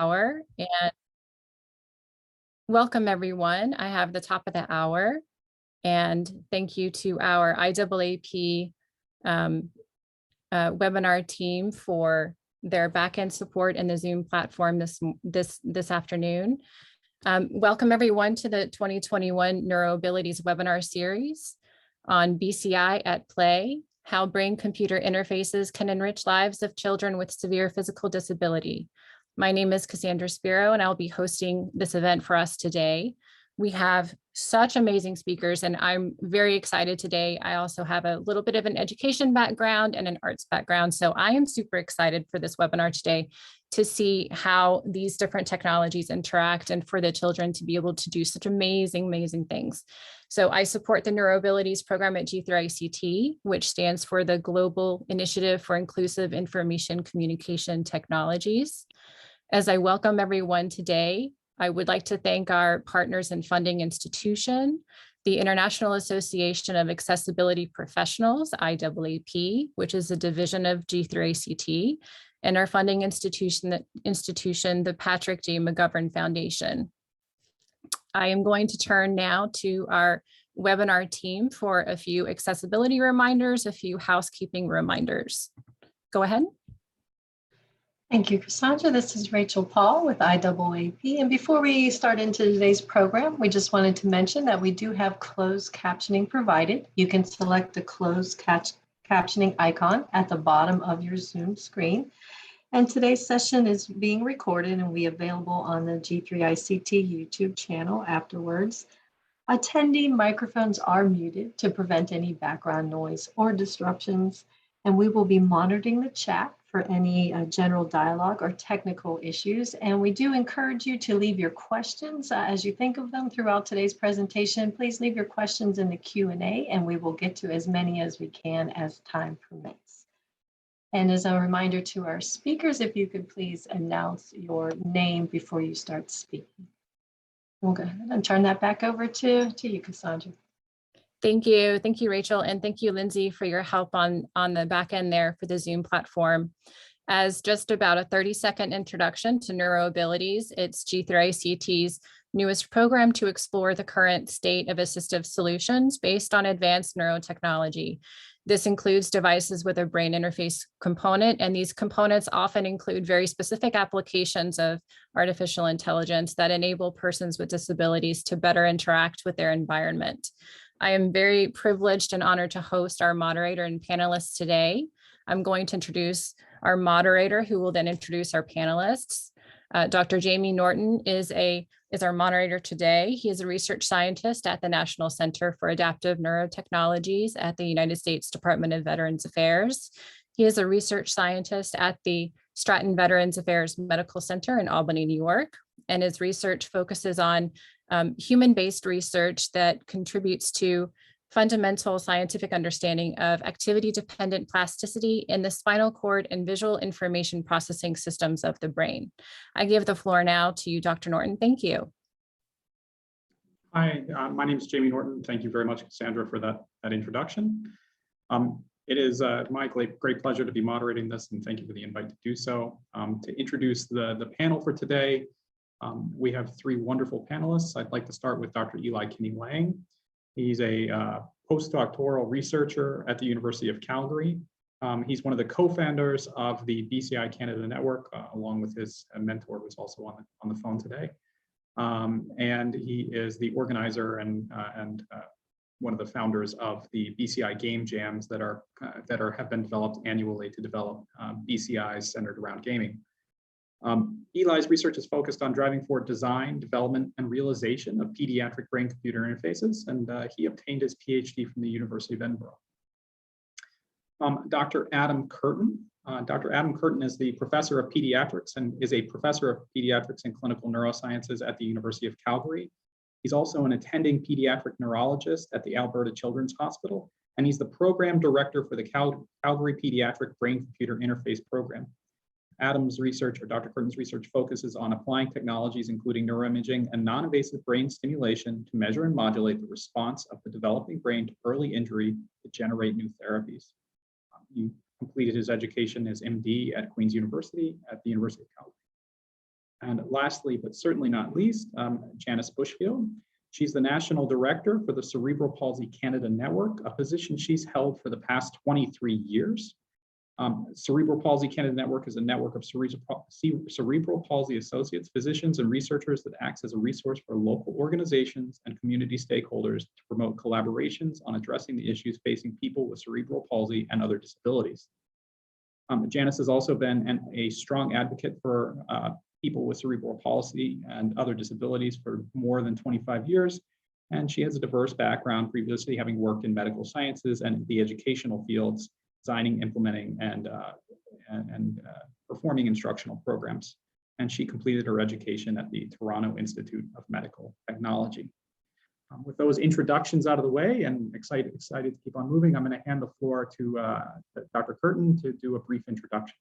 hour, and welcome everyone. I have the top of the hour, and thank you to our IAAP webinar team for their backend support in the Zoom platform this afternoon. Welcome everyone to the 2021 NeuroAbilities webinar series on BCI at Play, how brain-computer interfaces can enrich lives of children with severe physical disability. My name is Cassandra Spiro, and I'll be hosting this event for us today. We have such amazing speakers, and I'm very excited today. I also have a little bit of an education background and an arts background, so I am super excited for this webinar today to see how these different technologies interact and for the children to be able to do such amazing things. So I support the NeuroAbilities program at G3ICT, which stands for the Global Initiative for Inclusive Information Communication Technologies. As I welcome everyone today, I would like to thank our partners and funding institution, the International Association of Accessibility Professionals, IAAP, which is a division of G3ICT, and our funding institution, the Patrick J. McGovern Foundation. I am going to turn now to our webinar team for a few accessibility reminders, a few housekeeping reminders. Go ahead. Thank you, Cassandra. This is Rachel Paul with IAAP. And before we start into today's program, we just wanted to mention that we do have closed captioning provided. You can select the closed captioning icon at the bottom of your Zoom screen. And today's session is being recorded and will be available on the G3ICT YouTube channel afterwards. Attendee microphones are muted to prevent any background noise or disruptions, and we will be monitoring the chat for any general dialogue or technical issues. And we do encourage you to leave your questions as you think of them throughout today's presentation. Please leave your questions in the Q&A, and we will get to as many as we can as time permits. And as a reminder to our speakers, if you could please announce your name before you start speaking. We'll go ahead and turn that back over to you, Cassandra. Thank you, Rachel, and thank you, Lindsay, for your help on the back end there for the Zoom platform. As just about a 30-second introduction to NeuroAbilities, it's G3ICT's newest program to explore the current state of assistive solutions based on advanced neurotechnology. This includes devices with a brain interface component, and these components often include very specific applications of artificial intelligence that enable persons with disabilities to better interact with their environment. I am very privileged and honored to host our moderator and panelists today. I'm going to introduce our moderator, who will then introduce our panelists. Dr. Jamie Norton is our moderator today. He is a research scientist at the National Center for Adaptive Neurotechnologies at the United States Department of Veterans Affairs. He is a research scientist at the Stratton Veterans Affairs Medical Center in Albany, New York, and his research focuses on human-based research that contributes to fundamental scientific understanding of activity-dependent plasticity in the spinal cord and visual information processing systems of the brain. I give the floor now to you, Dr. Norton. Thank you. Hi, my name is Jamie Norton. Thank you very much, Cassandra, for that introduction. It is my great pleasure to be moderating this, and thank you for the invite to do so. To introduce the panel for today, we have three wonderful panelists. I'd like to start with Dr. Eli Kinney-Lang. He's a postdoctoral researcher at the University of Calgary. He's one of the co-founders of the BCI Canada Network, along with his mentor, who's also on the phone today. And he is the organizer and one of the founders of the BCI Game Jams that have been developed annually to develop BCIs centered around gaming. Eli's research is focused on driving forward design, development, and realization of pediatric brain-computer interfaces, and he obtained his PhD from the University of Edinburgh. Dr. Adam Curtin. Dr. Adam Curtin is the professor of pediatrics and is a professor of pediatrics and clinical neurosciences at the University of Calgary. He's also an attending pediatric neurologist at the Alberta Children's Hospital, and he's the program director for the Calgary Pediatric Brain-Computer Interface Program. Adam's research, or Dr. Curtin's research, focuses on applying technologies including neuroimaging and non-invasive brain stimulation to measure and modulate the response of the developing brain to early injury to generate new therapies. He completed his education as MD at Queen's University at the University of Calgary. And lastly, but certainly not least, Janice Bushfield. She's the National Director for the Cerebral Palsy Canada Network, a position she's held for the past 23 years. Cerebral Palsy Canada Network is a network of cerebral palsy associates, physicians, and researchers that acts as a resource for local organizations and community stakeholders to promote collaborations on addressing the issues facing people with cerebral palsy and other disabilities. Janice has also been a strong advocate for people with cerebral palsy and other disabilities for more than 25 years. And she has a diverse background, previously having worked in medical sciences and the educational fields, designing, implementing, and performing instructional programs. And she completed her education at the Toronto Institute of Medical Technology. With those introductions out of the way and excited to keep on moving, I'm going to hand the floor to Dr. Curtin to do a brief introduction.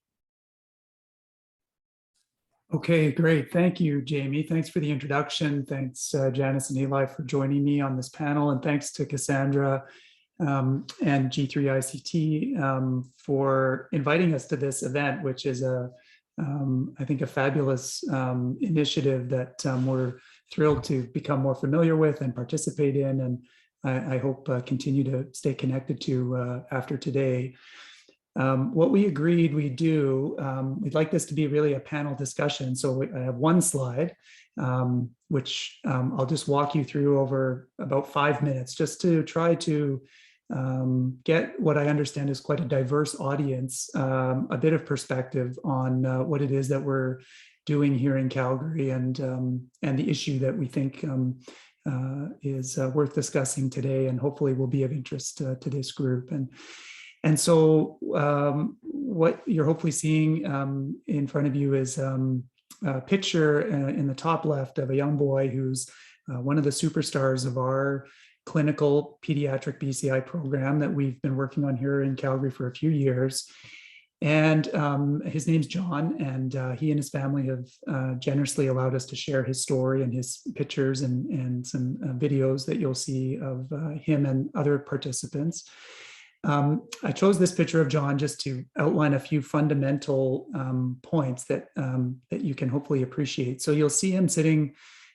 Okay, great. Thank you, Jamie. Thanks for the introduction. Thanks, Janice and Eli, for joining me on this panel. And thanks to Cassandra and G3ICT for inviting us to this event, which is I think a fabulous initiative that we're thrilled to become more familiar with and participate in. And I hope continue to stay connected to after today. What we agreed we'd do, we'd like this to be really a panel discussion. So I have one slide, which I'll just walk you through over about 5 minutes, just to try to get what I understand is quite a diverse audience, a bit of perspective on what it is that we're doing here in Calgary and the issue that we think is worth discussing today and hopefully will be of interest to this group. And so what you're hopefully seeing in front of you is a picture in the top left of a young boy who's one of the superstars of our clinical pediatric BCI program that we've been working on here in Calgary for a few years. And his name's John, and he and his family have generously allowed us to share his story and his pictures and some videos that you'll see of him and other participants. I chose this picture of John just to outline a few fundamental points that you can hopefully appreciate. So you'll see him sitting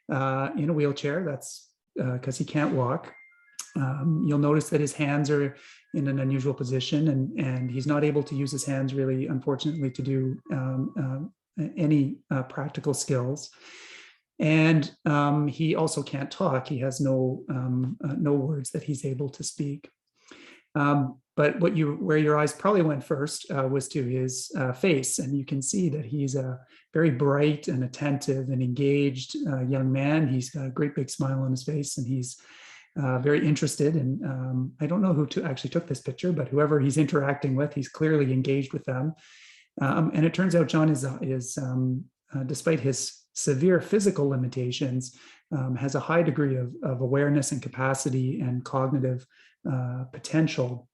in a wheelchair. That's because he can't walk. You'll notice that his hands are in an unusual position, and he's not able to use his hands really, unfortunately, to do any practical skills. And he also can't talk. He has no words that he's able to speak. But where your eyes probably went first was to his face, and you can see that he's a very bright and attentive and engaged young man. He's got a great big smile on his face, and he's very interested. And I don't know who actually took this picture, but whoever he's interacting with, he's clearly engaged with them. And it turns out John is despite his severe physical limitations, has a high degree of awareness and capacity and cognitive potential.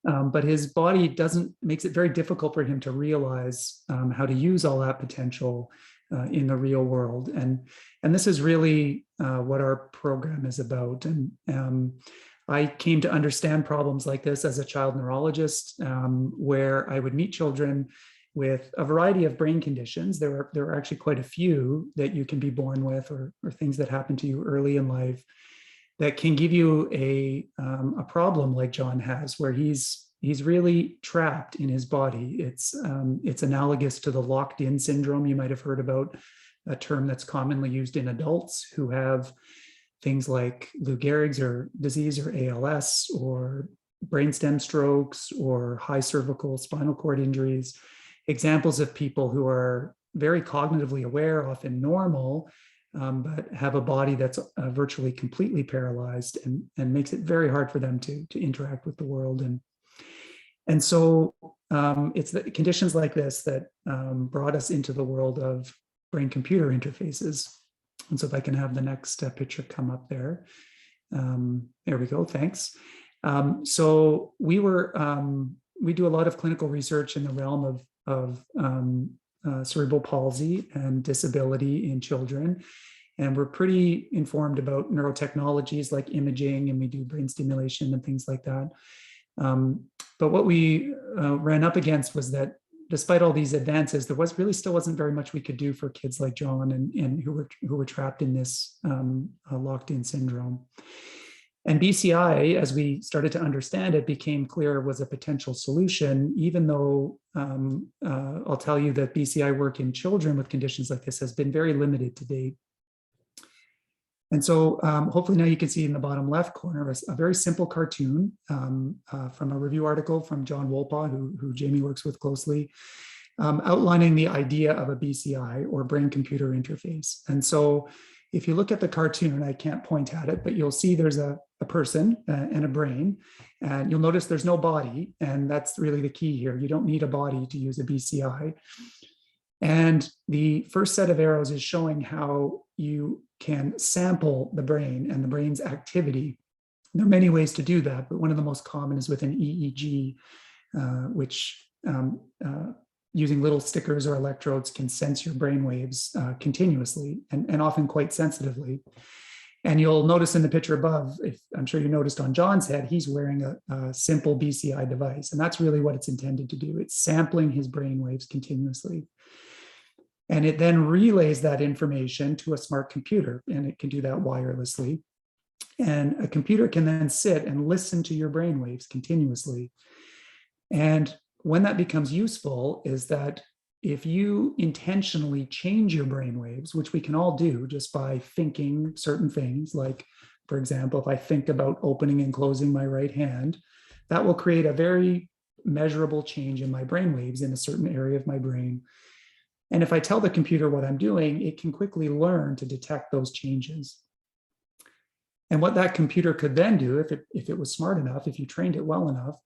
But his body makes it very difficult for him to realize how to use all that potential in the real world. And this is really what our program is about. And I came to understand problems like this as a child neurologist, where I would meet children with a variety of brain conditions. There are actually quite a few that you can be born with, or things that happen to you early in life that can give you a problem like John has, where he's really trapped in his body. It's analogous to the locked-in syndrome you might have heard about, a term that's commonly used in adults who have things like Lou Gehrig's disease or ALS, or brainstem strokes, or high cervical spinal cord injuries. Examples of people who are very cognitively aware, often normal, but have a body that's virtually completely paralyzed and makes it very hard for them to interact with the world. And so it's the conditions like this that brought us into the world of brain-computer interfaces. And so if I can have the next picture come up there. There we go, thanks. So we do a lot of clinical research in the realm of cerebral palsy and disability in children. And we're pretty informed about neurotechnologies like imaging, and we do brain stimulation and things like that. But what we ran up against was that despite all these advances, there was really still wasn't very much we could do for kids like John and who were trapped in this locked-in syndrome. And BCI, as we started to understand it, became clear was a potential solution, even though I'll tell you that BCI work in children with conditions like this has been very limited to date. And so hopefully now you can see in the bottom left corner a very simple cartoon from a review article from John Wolpaw, who Jamie works with closely, outlining the idea of a BCI, or brain-computer interface. And so if you look at the cartoon, I can't point at it, but you'll see there's a person and a brain, and you'll notice there's no body, and that's really the key here. You don't need a body to use a BCI. And the first set of arrows is showing how you can sample the brain and the brain's activity. There are many ways to do that, but one of the most common is with an EEG, which using little stickers or electrodes can sense your brain waves continuously and often quite sensitively. And you'll notice in the picture above, I'm sure you noticed on John's head, he's wearing a simple BCI device, and that's really what it's intended to do. It's sampling his brain waves continuously. And it then relays that information to a smart computer, and it can do that wirelessly. And a computer can then sit and listen to your brain waves continuously. And when that becomes useful is that if you intentionally change your brain waves, which we can all do just by thinking certain things, like, for example, if I think about opening and closing my right hand, that will create a very measurable change in my brain waves in a certain area of my brain. And if I tell the computer what I'm doing, it can quickly learn to detect those changes. And what that computer could then do, if it was smart enough, if you trained it well enough,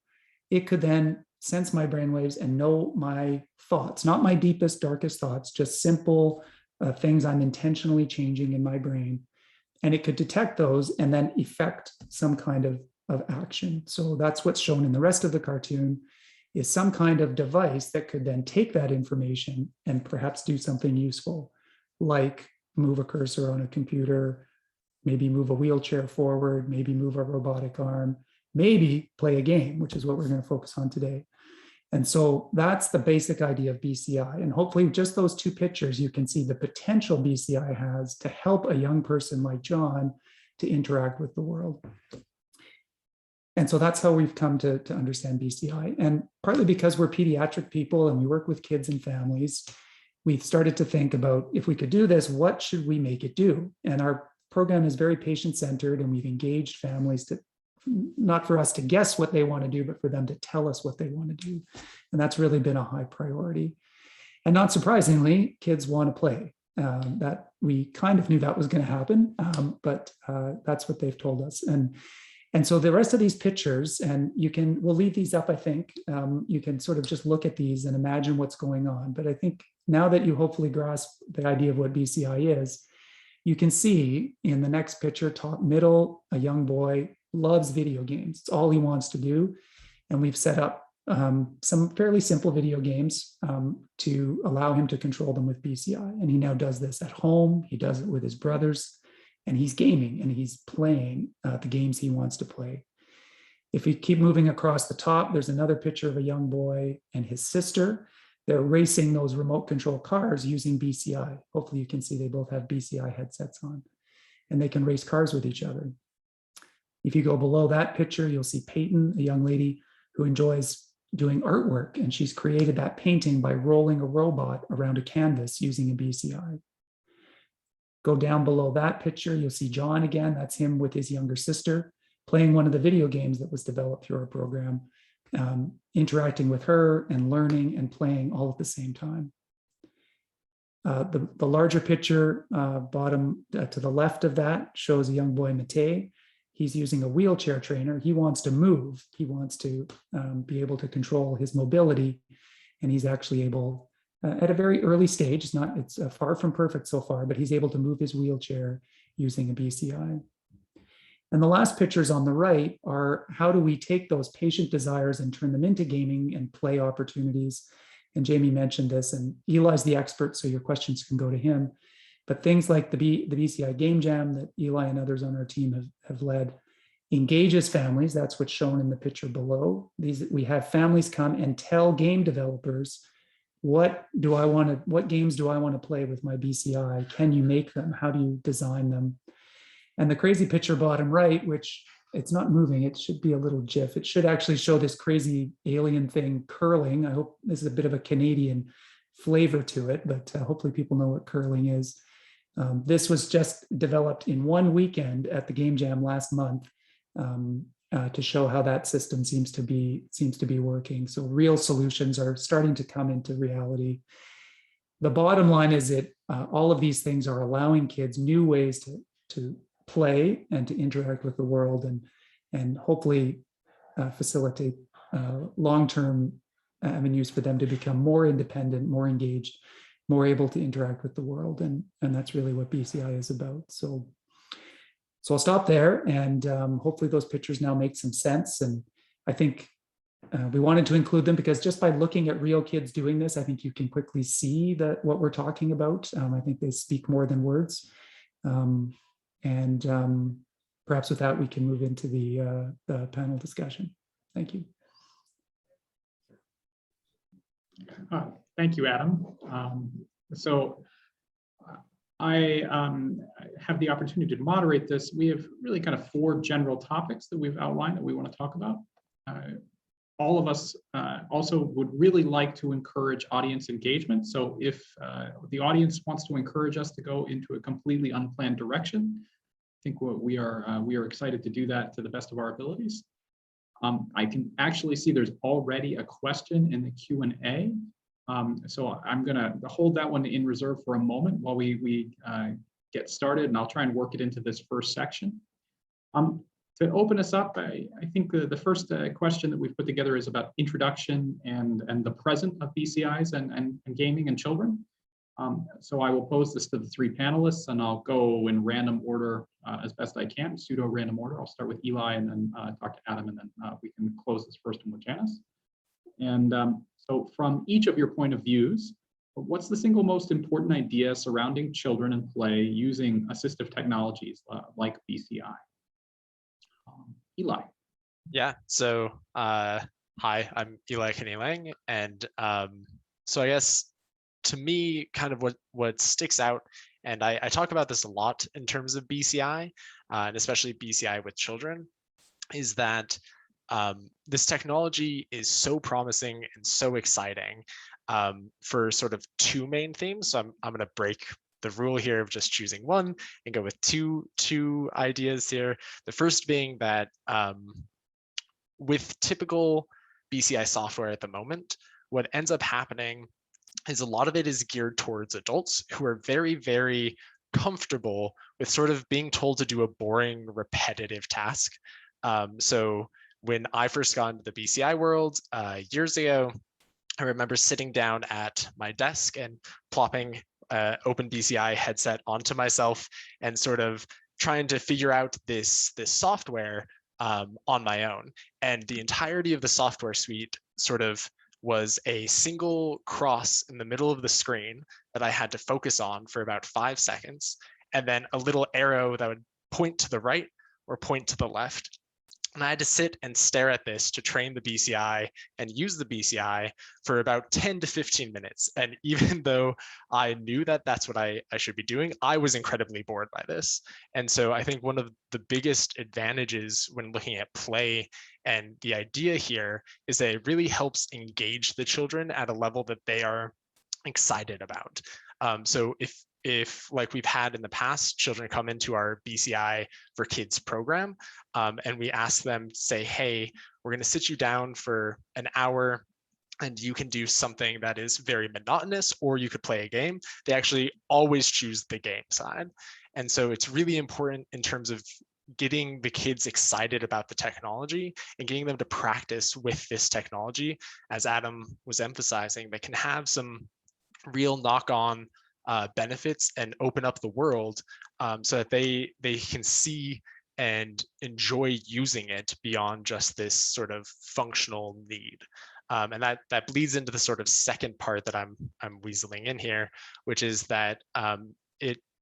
it could then sense my brainwaves and know my thoughts, not my deepest, darkest thoughts, just simple things I'm intentionally changing in my brain. And it could detect those and then effect some kind of action. So that's what's shown in the rest of the cartoon, is some kind of device that could then take that information and perhaps do something useful, like move a cursor on a computer, maybe move a wheelchair forward, maybe move a robotic arm, maybe play a game, which is what we're going to focus on today. And so that's the basic idea of BCI. And hopefully just those two pictures, you can see the potential BCI has to help a young person like John to interact with the world. And so that's how we've come to understand BCI. And partly because we're pediatric people and we work with kids and families, we've started to think about, if we could do this, what should we make it do? And our program is very patient-centered, and we've engaged families to, not for us to guess what they want to do, but for them to tell us what they want to do. And that's really been a high priority. And not surprisingly, kids want to play. That we kind of knew that was going to happen, but that's what they've told us. And so the rest of these pictures, and we'll leave these up, I think. You can sort of just look at these and imagine what's going on. But I think now that you hopefully grasp the idea of what BCI is, you can see in the next picture, top middle, a young boy loves video games. It's all he wants to do. And we've set up some fairly simple video games to allow him to control them with BCI. And he now does this at home. He does it with his brothers. And he's gaming and he's playing the games he wants to play. If we keep moving across the top, there's another picture of a young boy and his sister. They're racing those remote control cars using BCI. Hopefully you can see they both have BCI headsets on, and they can race cars with each other. If you go below that picture, you'll see Peyton, a young lady who enjoys doing artwork, and she's created that painting by rolling a robot around a canvas using a BCI. Go down below that picture, you'll see John again. That's him with his younger sister playing one of the video games that was developed through our program, interacting with her and learning and playing all at the same time. The larger picture, bottom to the left of that, shows a young boy, Matei. He's using a wheelchair trainer. He wants to move. He wants to be able to control his mobility, and he's actually able, at a very early stage, it's far from perfect so far, but he's able to move his wheelchair using a BCI. And the last pictures on the right are, how do we take those patient desires and turn them into gaming and play opportunities? And Jamie mentioned this, and Eli's the expert, so your questions can go to him. But things like the BCI Game Jam that Eli and others on our team have led engages families. That's what's shown in the picture below. We have families come and tell game developers what games do I want to play with my BCI? Can you make them? How do you design them? And the crazy picture bottom right, which it's not moving, it should be a little GIF. It should actually show this crazy alien thing curling. I hope this is a bit of a Canadian flavor to it, but hopefully people know what curling is. This was just developed in one weekend at the Game Jam last month to show how that system seems to be working. So real solutions are starting to come into reality. The bottom line is that all of these things are allowing kids new ways to play and to interact with the world, and hopefully facilitate long-term avenues for them to become more independent, more engaged, more able to interact with the world. And that's really what BCI is about. So I'll stop there, and hopefully those pictures now make some sense. And I think we wanted to include them because just by looking at real kids doing this, I think you can quickly see that what we're talking about. I think they speak more than words. Perhaps with that, we can move into the panel discussion. Thank you. Thank you, Adam. I have the opportunity to moderate this. We have really kind of 4 general topics that we've outlined that we want to talk about. All of us also would really like to encourage audience engagement. So if the audience wants to encourage us to go into a completely unplanned direction, I think we are excited to do that to the best of our abilities. I can actually see there's already a question in the Q&A. So I'm going to hold that one in reserve for a moment while we get started, and I'll try and work it into this first section. To open us up, I think the first question that we've put together is about introduction and the present of BCIs and gaming and children. So I will pose this to the 3 panelists, and I'll go in random order as best I can, pseudo random order. I'll start with Eli and then talk to Adam, and then we can close this first one with Janice. And so from each of your point of views, what's the single most important idea surrounding children and play using assistive technologies like BCI? Eli. Yeah, so hi, I'm Eli Kenny-Lang, and so I guess to me, kind of what sticks out, and I talk about this a lot in terms of BCI, and especially BCI with children, is that this technology is so promising and so exciting for sort of 2 main themes. So I'm going to break the rule here of just choosing one and go with two ideas here. The first being that with typical BCI software at the moment, what ends up happening is a lot of it is geared towards adults who are very, very comfortable with sort of being told to do a boring, repetitive task. So when I first got into the BCI world years ago, I remember sitting down at my desk and plopping Open BCI headset onto myself and sort of trying to figure out this software on my own. And the entirety of the software suite sort of was a single cross in the middle of the screen that I had to focus on for about 5 seconds, and then a little arrow that would point to the right or point to the left. And I had to sit and stare at this to train the BCI and use the BCI for about 10 to 15 minutes. And even though I knew that that's what I should be doing, I was incredibly bored by this. And so I think one of the biggest advantages when looking at play and the idea here is that it really helps engage the children at a level that they are excited about. So if like we've had in the past, children come into our BCI for Kids program, and we ask them, say, hey, we're going to sit you down for an hour and you can do something that is very monotonous, or you could play a game, they actually always choose the game side. And so it's really important in terms of getting the kids excited about the technology and getting them to practice with this technology, as Adam was emphasizing, that can have some real knock-on benefits and open up the world so that they can see and enjoy using it beyond just this sort of functional need. And that bleeds into the sort of second part that I'm weaseling in here, which is that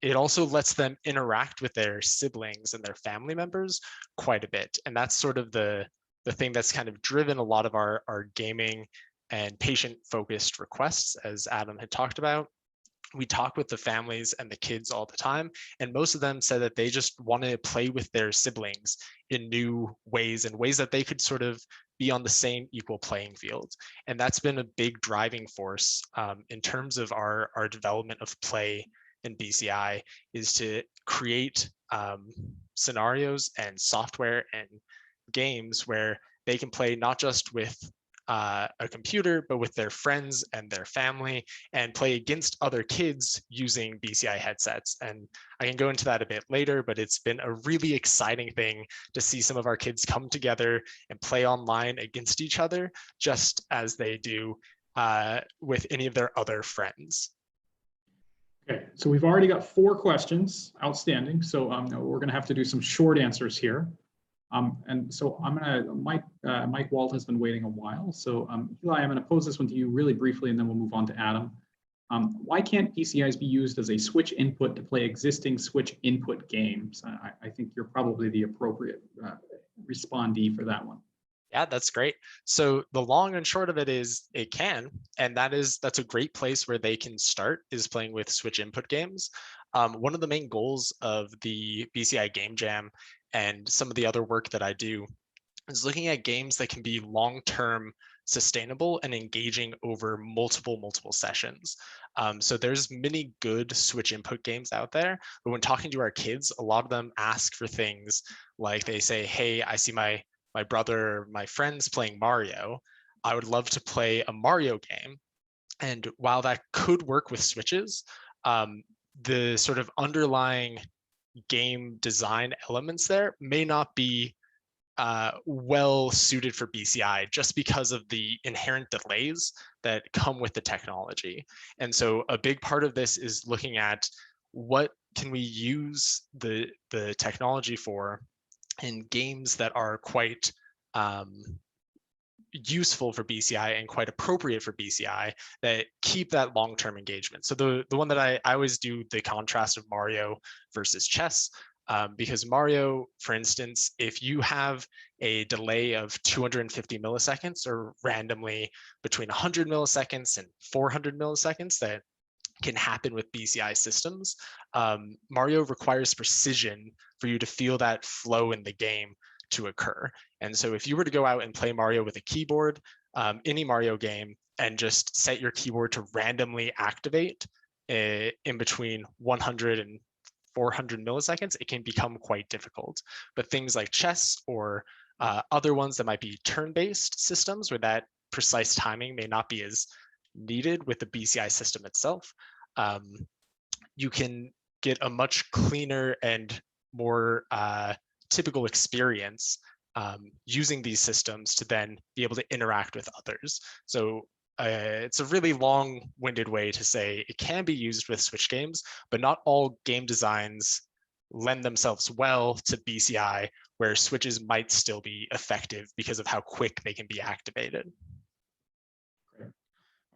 it also lets them interact with their siblings and their family members quite a bit. And that's sort of the thing that's kind of driven a lot of our gaming and patient-focused requests, as Adam had talked about. We talk with the families and the kids all the time, and most of them said that they just wanted to play with their siblings in new ways and ways that they could sort of be on the same equal playing field. And that's been a big driving force in terms of our development of play in BCI, is to create scenarios and software and games where they can play not just with a computer, but with their friends and their family, and play against other kids using BCI headsets. And I can go into that a bit later, but it's been a really exciting thing to see some of our kids come together and play online against each other, just as they do with any of their other friends. Okay, so we've already got 4 questions outstanding. So we're going to have to do some short answers here. And so Mike Walt has been waiting a while. So Eli, I'm going to pose this one to you really briefly, and then we'll move on to Adam. Why can't BCIs be used as a switch input to play existing switch input games? I think you're probably the appropriate respondee for that one. Yeah, that's great. So the long and short of it is it can, and that's a great place where they can start, is playing with switch input games. One of the main goals of the BCI Game Jam and some of the other work that I do is looking at games that can be long-term sustainable and engaging over multiple sessions. So there's many good switch input games out there, but when talking to our kids, a lot of them ask for things like, they say, hey, I see my brother or my friends playing Mario. I would love to play a Mario game. And while that could work with switches, the sort of underlying game design elements there may not be well suited for BCI, just because of the inherent delays that come with the technology. And so a big part of this is looking at what can we use the technology for in games that are quite useful for BCI and quite appropriate for BCI, that keep that long-term engagement. So the one that I always do the contrast of Mario versus chess, because Mario, for instance, if you have a delay of 250 milliseconds, or randomly between 100 milliseconds and 400 milliseconds that can happen with BCI systems, Mario requires precision for you to feel that flow in the game to occur. And so if you were to go out and play Mario with a keyboard, any Mario game, and just set your keyboard to randomly activate in between 100 and 400 milliseconds, it can become quite difficult. But things like chess or other ones that might be turn-based systems, where that precise timing may not be as needed with the BCI system itself, you can get a much cleaner and more typical experience using these systems to then be able to interact with others. So it's a really long-winded way to say it can be used with switch games, but not all game designs lend themselves well to BCI, where switches might still be effective because of how quick they can be activated. Great.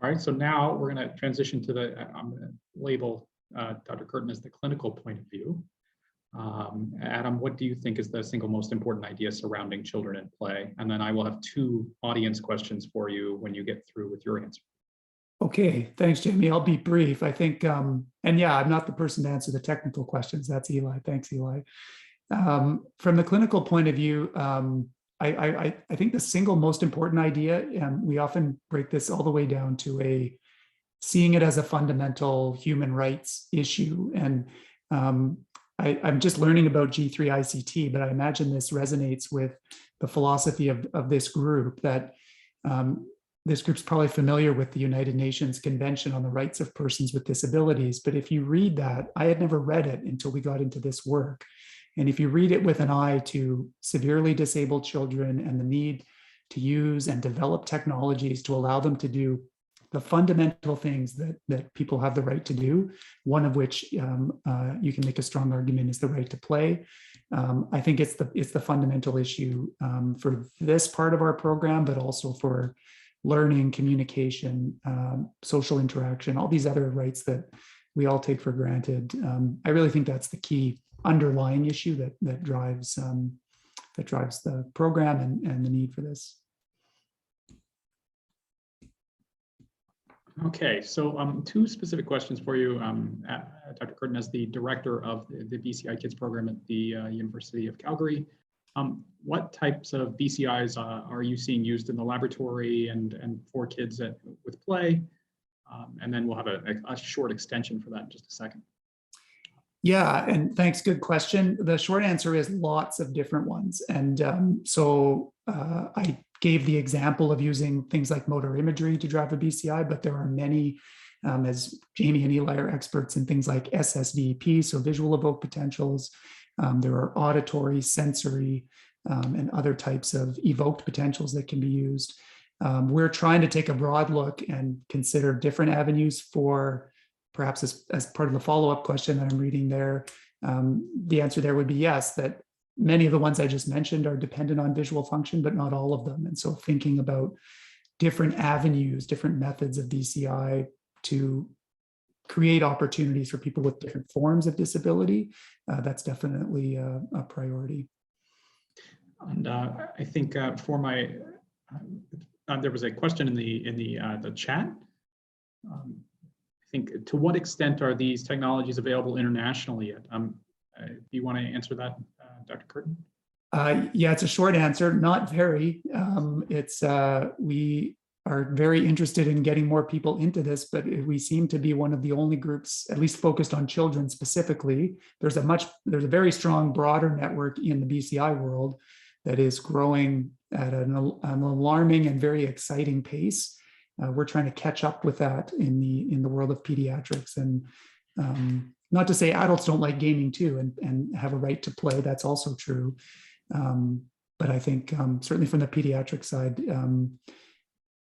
All right, so now we're going to transition to I'm going to label Dr. Curtin as the clinical point of view. Adam, what do you think is the single most important idea surrounding children in play? And then I will have 2 audience questions for you when you get through with your answer. Okay, thanks, Jamie. I'll be brief. I think, and yeah, I'm not the person to answer the technical questions. That's Eli. Thanks, Eli. From the clinical point of view, I think the single most important idea, and we often break this all the way down to seeing it as a fundamental human rights issue. And I'm just learning about G3ICT, but I imagine this resonates with the philosophy of this group, that this group's probably familiar with the United Nations Convention on the Rights of Persons with Disabilities. But if you read that, I had never read it until we got into this work. And if you read it with an eye to severely disabled children and the need to use and develop technologies to allow them to do the fundamental things that people have the right to do, one of which you can make a strong argument is the right to play. I think it's the fundamental issue for this part of our program, but also for learning, communication, social interaction, all these other rights that we all take for granted. I really think that's the key underlying issue that drives the program and the need for this. Okay, so two specific questions for you, Dr. Curtin, as the director of the BCI Kids program at the University of Calgary. What types of BCIs are you seeing used in the laboratory and for kids with play? And then we'll have a short extension for that in just a second. Yeah, and thanks. Good question. The short answer is lots of different ones. And I gave the example of using things like motor imagery to drive a BCI, but there are many, as Jamie and Eli are experts in things like SSVP, so visual evoked potentials. There are auditory, sensory, and other types of evoked potentials that can be used. We're trying to take a broad look and consider different avenues for, perhaps as part of the follow-up question that I'm reading there. The answer there would be yes, that many of the ones I just mentioned are dependent on visual function, but not all of them. And so thinking about different avenues, different methods of BCI to create opportunities for people with different forms of disability, that's definitely a priority. And I think for my, there was a question in the chat. I think, to what extent are these technologies available internationally yet? Do you want to answer that, Dr. Curtin? Yeah, it's a short answer. Not very. We are very interested in getting more people into this, but we seem to be one of the only groups, at least focused on children specifically. There's a very strong, broader network in the BCI world that is growing at an alarming and very exciting pace. We're trying to catch up with that in the world of pediatrics, and not to say adults don't like gaming too and have a right to play. That's also true. But I think certainly from the pediatric side,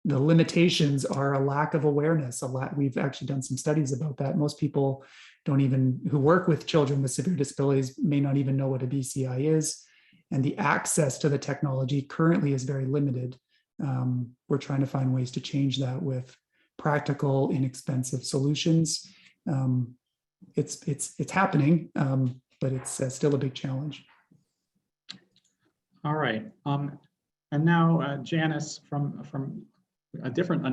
the limitations are a lack of awareness. We've actually done some studies about that. Most people who work with children with severe disabilities may not even know what a BCI is. And the access to the technology currently is very limited. We're trying to find ways to change that with practical, inexpensive solutions. It's happening, but it's still a big challenge. All right, and now Janice, from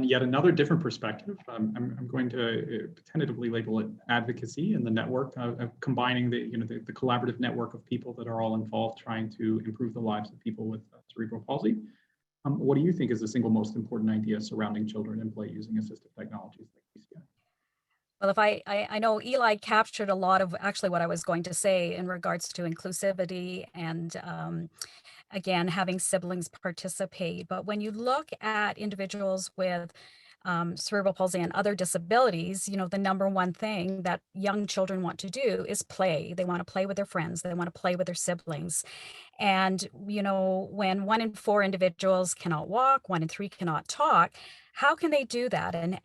yet another different perspective, I'm going to tentatively label it advocacy in the network of combining the collaborative network of people that are all involved trying to improve the lives of people with cerebral palsy. What do you think is the single most important idea surrounding children in play using assistive technologies like BCI? Well, if I know Eli captured a lot of actually what I was going to say in regards to inclusivity and again, having siblings participate. But when you look at individuals with cerebral palsy and other disabilities, the number one thing that young children want to do is play. They want to play with their friends. They want to play with their siblings. And, when 1 in 4 individuals cannot walk, 1 in 3 cannot talk, how can they do that? And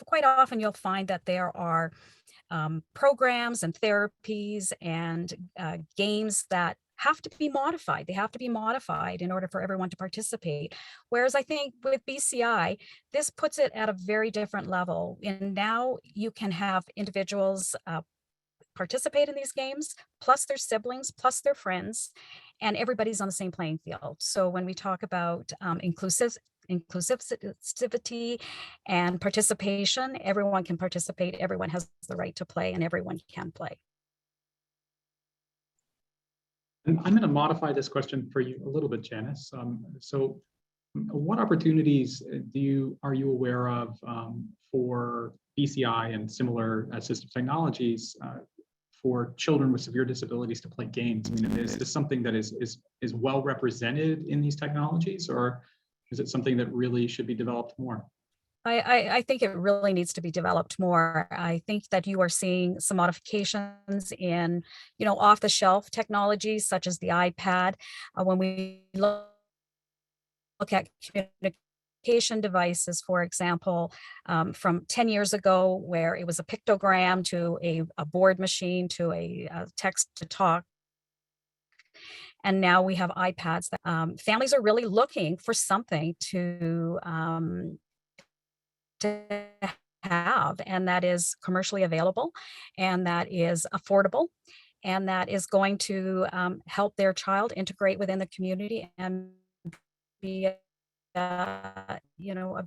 quite often you'll find that there are programs and therapies and games that have to be modified. They have to be modified in order for everyone to participate. Whereas I think with BCI, this puts it at a very different level. And now you can have individuals participate in these games, plus their siblings, plus their friends, and everybody's on the same playing field. So when we talk about inclusivity and participation, everyone can participate, everyone has the right to play, and everyone can play. And I'm going to modify this question for you a little bit, Janice. So what opportunities are you aware of for BCI and similar assistive technologies for children with severe disabilities to play games? I mean, is this something that is well represented in these technologies, or is it something that really should be developed more? I think it really needs to be developed more. I think that you are seeing some modifications in, off-the-shelf technologies such as the iPad. When we look at communication devices, for example, from 10 years ago, where it was a pictogram to a board machine to a text-to-talk. And now we have iPads that families are really looking for something to have, and that is commercially available, and that is affordable, and that is going to help their child integrate within the community and be a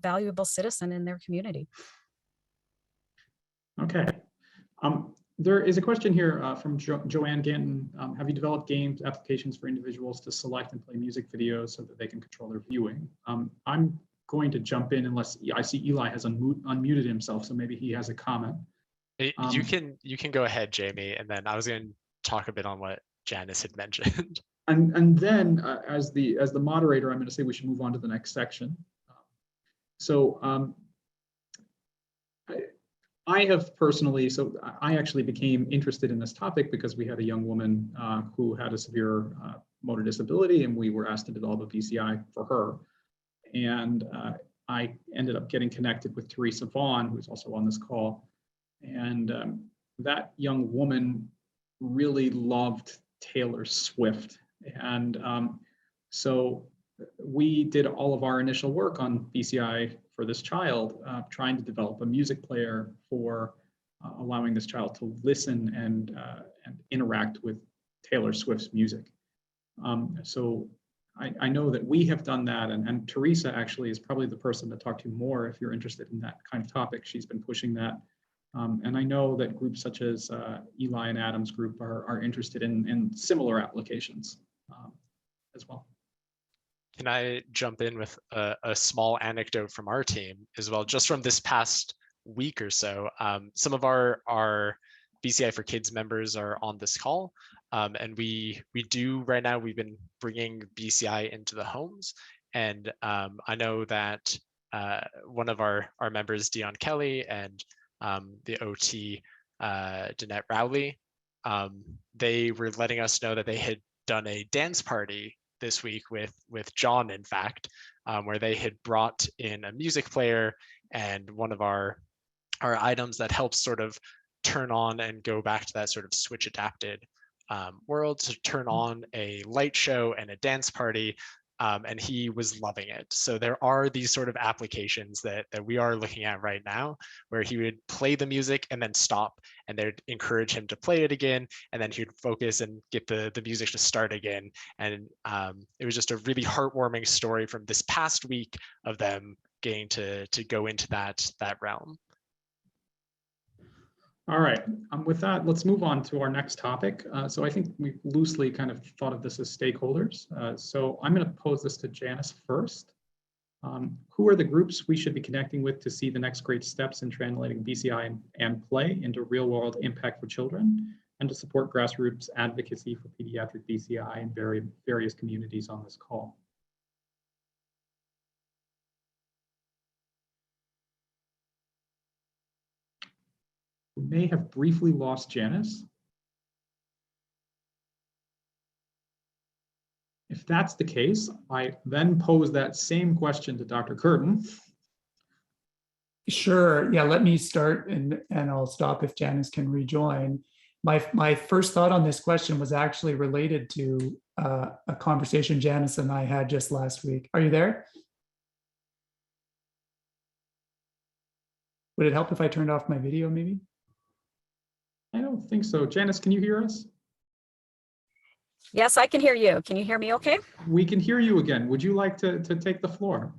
valuable citizen in their community. Okay. There is a question here from Joanne Ganton. Have you developed games applications for individuals to select and play music videos so that they can control their viewing? I'm going to jump in unless I see Eli has unmuted himself, so maybe he has a comment. You can go ahead, Jamie, and then I was going to talk a bit on what Janice had mentioned. And then as the moderator, I'm going to say we should move on to the next section. I have personally, so I actually became interested in this topic because we had a young woman who had a severe motor disability, and we were asked to develop a BCI for her. And I ended up getting connected with Teresa Vaughn, who's also on this call. And that young woman really loved Taylor Swift. And so we did all of our initial work on BCI for this child, trying to develop a music player for allowing this child to listen and interact with Taylor Swift's music. So I know that we have done that, and Teresa actually is probably the person to talk to more if you're interested in that kind of topic. She's been pushing that. And I know that groups such as Eli and Adam's group are interested in similar applications as well. Can I jump in with a small anecdote from our team as well, just from this past week or so? Some of our BCI for Kids members are on this call, and we do right now, we've been bringing BCI into the homes. And I know that one of our members, Dion Kelly, and the OT, Danette Rowley, they were letting us know that they had done a dance party this week with John, in fact, where they had brought in a music player and one of our items that helps sort of turn on and go back to that sort of switch adapted world to turn on a light show and a dance party. And he was loving it. So there are these sort of applications that we are looking at right now, where he would play the music and then stop, and they'd encourage him to play it again, and then he would focus and get the music to start again. And it was just a really heartwarming story from this past week of them getting to go into that realm. All right, with that, let's move on to our next topic. So I think we loosely kind of thought of this as stakeholders. So I'm going to pose this to Janice first. Who are the groups we should be connecting with to see the next great steps in translating BCI and play into real world impact for children, and to support grassroots advocacy for pediatric BCI in various communities on this call? We may have briefly lost Janice. If that's the case, I then pose that same question to Dr. Curtin. Sure. Yeah, let me start and I'll stop if Janice can rejoin. My first thought on this question was actually related to a conversation Janice and I had just last week. Are you there? Would it help if I turned off my video maybe? I don't think so. Janice, can you hear us? Yes, I can hear you. Can you hear me okay? We can hear you again. Would you like to take the floor?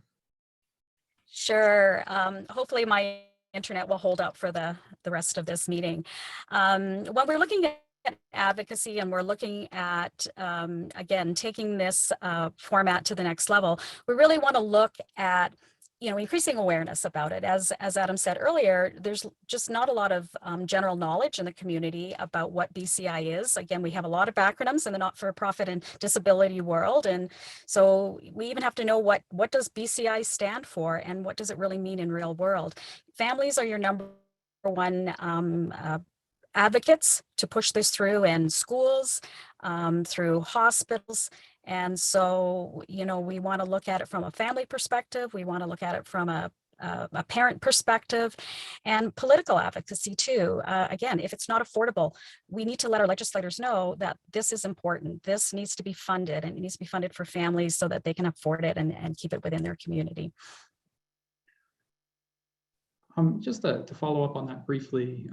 Sure. Hopefully my internet will hold up for the rest of this meeting. When we're looking at advocacy and we're looking at, again, taking this format to the next level, we really want to look at increasing awareness about it. As Adam said earlier, there's just not a lot of general knowledge in the community about what BCI is. Again, we have a lot of acronyms in the not-for-profit and disability world. And so we even have to know what does BCI stand for and what does it really mean in real world. Families are your number one advocates to push this through in schools, through hospitals. And so, we want to look at it from a family perspective. We want to look at it from a parent perspective, and political advocacy too. Again, if it's not affordable, we need to let our legislators know that this is important. This needs to be funded, and it needs to be funded for families so that they can afford it and keep it within their community. Just to follow up on that briefly,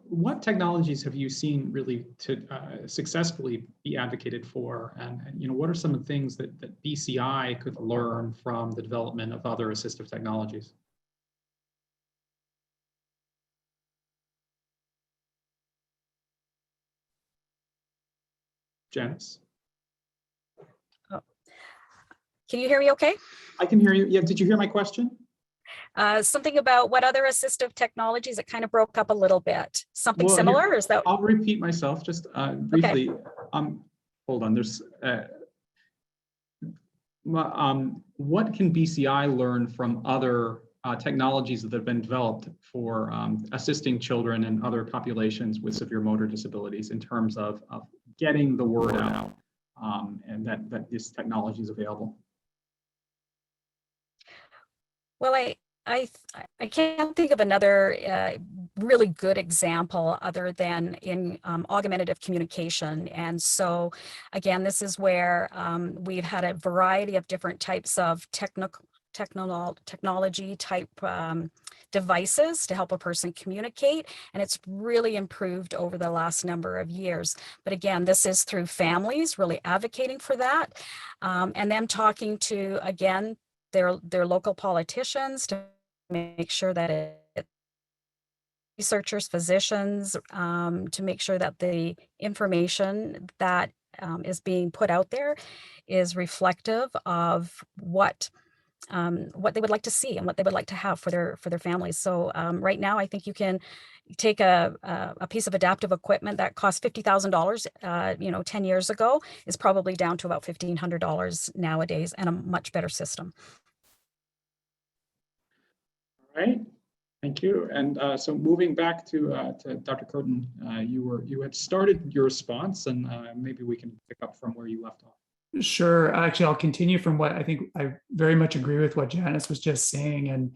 what technologies have you seen really to successfully be advocated for, and what are some of the things that BCI could learn from the development of other assistive technologies? Janice? Can you hear me okay? I can hear you. Yeah, did you hear my question? Something about what other assistive technologies, it kind of broke up a little bit. Something Well, similar, here, or is that? I'll repeat myself just briefly. Hold on, there's what can BCI learn from other technologies that have been developed for assisting children and other populations with severe motor disabilities in terms of getting the word out and that this technology is available? Well, I can't think of another really good example other than in augmentative communication. And so again, this is where we've had a variety of different types of technology type devices to help a person communicate, and it's really improved over the last number of years. But again, this is through families really advocating for that, and them talking to, again, their local politicians to make sure that researchers, physicians, to make sure that the information that is being put out there is reflective of what they would like to see and what they would like to have for their families. So right now, I think you can take a piece of adaptive equipment that cost $50,000, 10 years ago, is probably down to about $1,500 nowadays, and a much better system. All right, thank you. And so moving back to Dr. Coton, you had started your response, and maybe we can pick up from where you left off. Sure. Actually, I'll continue from what I think I very much agree with what Janice was just saying. And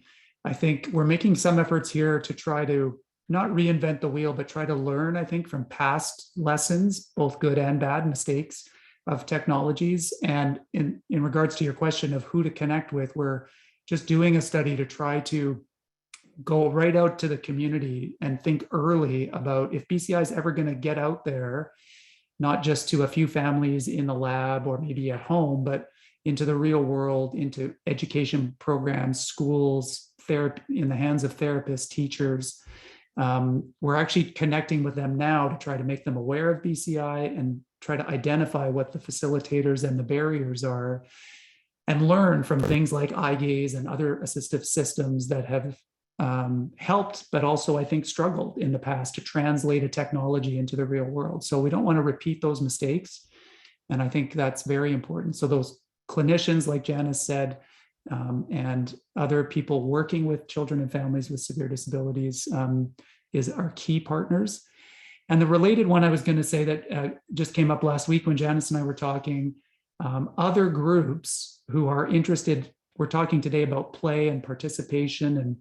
I think we're making some efforts here to try to not reinvent the wheel, but try to learn, I think, from past lessons, both good and bad mistakes of technologies. And in regards to your question of who to connect with, we're just doing a study to try to go right out to the community and think early about if BCI is ever going to get out there, not just to a few families in the lab or maybe at home, but into the real world, into education programs, schools, therapy, in the hands of therapists, teachers. We're actually connecting with them now to try to make them aware of BCI and try to identify what the facilitators and the barriers are, and learn from things like eye gaze and other assistive systems that have helped, but also I think struggled in the past to translate a technology into the real world. So we don't want to repeat those mistakes. And I think that's very important. So those clinicians, like Janice said, and other people working with children and families with severe disabilities is our key partners. And the related one I was going to say that just came up last week when Janice and I were talking, other groups who are interested, we're talking today about play and participation, and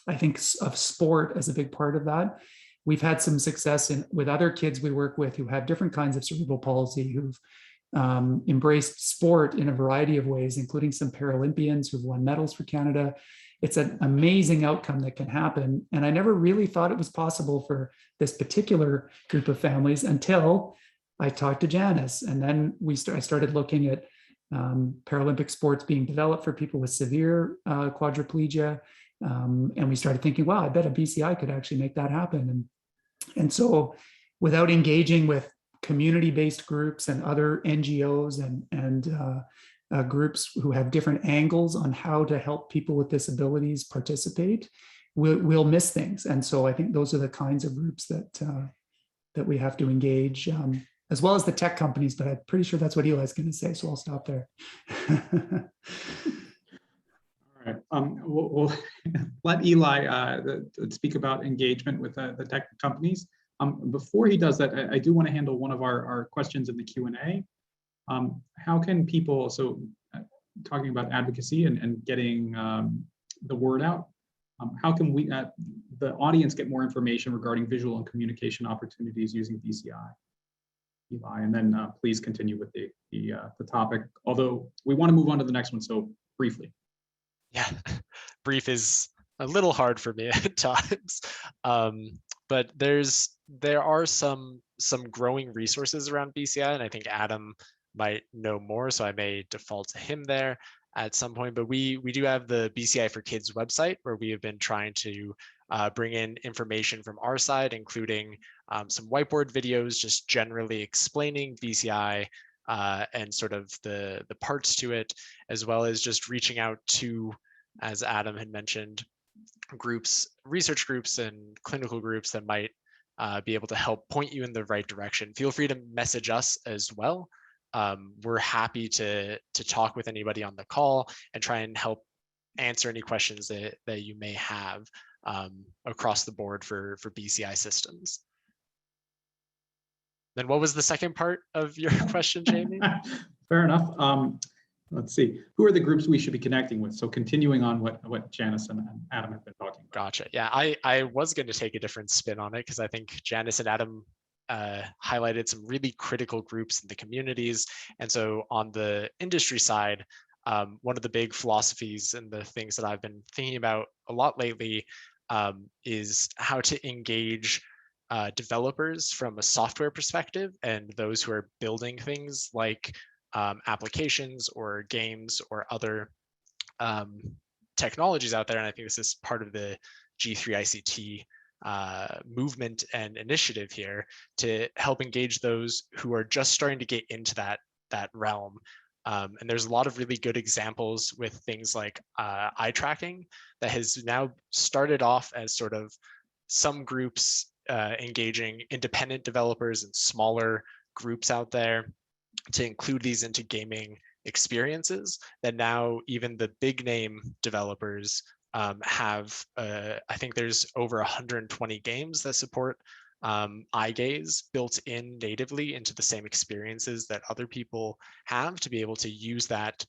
I think of sport as a big part of that. We've had some success with other kids we work with who have different kinds of cerebral palsy, who've embraced sport in a variety of ways, including some Paralympians who've won medals for Canada. It's an amazing outcome that can happen. And I never really thought it was possible for this particular group of families until I talked to Janice. And then I started looking at Paralympic sports being developed for people with severe quadriplegia. And we started thinking, wow, I bet a BCI could actually make that happen. And so without engaging with community-based groups and other NGOs and groups who have different angles on how to help people with disabilities participate, we'll miss things. And so I think those are the kinds of groups that we have to engage, as well as the tech companies, but I'm pretty sure that's what Eli's going to say, so I'll stop there. All right, we'll let Eli speak about engagement with the tech companies. Before he does that, I do want to handle one of our questions in the Q&A. How can people, talking about advocacy and getting the word out, how can we, the audience, get more information regarding visual and communication opportunities using BCI? Eli, and then please continue with the topic, although we want to move on to the next one, so briefly. Yeah, brief is a little hard for me at times, but there are some growing resources around BCI, and I think Adam might know more, so I may default to him there at some point. But we do have the BCI for Kids website, where we have been trying to bring in information from our side, including some whiteboard videos, just generally explaining BCI and sort of the parts to it, as well as just reaching out to, as Adam had mentioned, groups, research groups and clinical groups that might be able to help point you in the right direction. Feel free to message us as well. We're happy to talk with anybody on the call and try and help answer any questions that you may have across the board for BCI systems. Then what was the second part of your question, Jamie? Fair enough. Let's see. Who are the groups we should be connecting with? So continuing on what Janice and Adam have been talking about. Gotcha. Yeah, I was going to take a different spin on it because I think Janice and Adam highlighted some really critical groups in the communities. And so on the industry side, one of the big philosophies and the things that I've been thinking about a lot lately is how to engage developers from a software perspective and those who are building things like applications or games or other technologies out there. And I think this is part of the G3 ICT movement and initiative here to help engage those who are just starting to get into that realm. And there's a lot of really good examples with things like eye tracking that has now started off as sort of some groups engaging independent developers and smaller groups out there to include these into gaming experiences, that now even the big name developers have, I think there's over 120 games that support eye gaze built in natively into the same experiences that other people have to be able to use that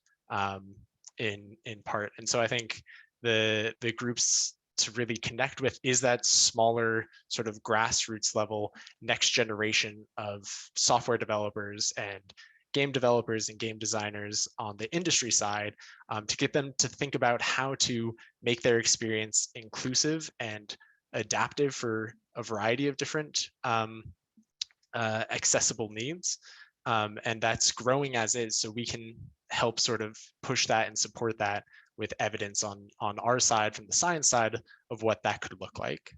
in part. And so I think the groups to really connect with is that smaller sort of grassroots level next generation of software developers and game developers and game designers on the industry side, to get them to think about how to make their experience inclusive and adaptive for a variety of different accessible needs. And that's growing as is, so we can help sort of push that and support that with evidence on our side, from the science side, of what that could look like.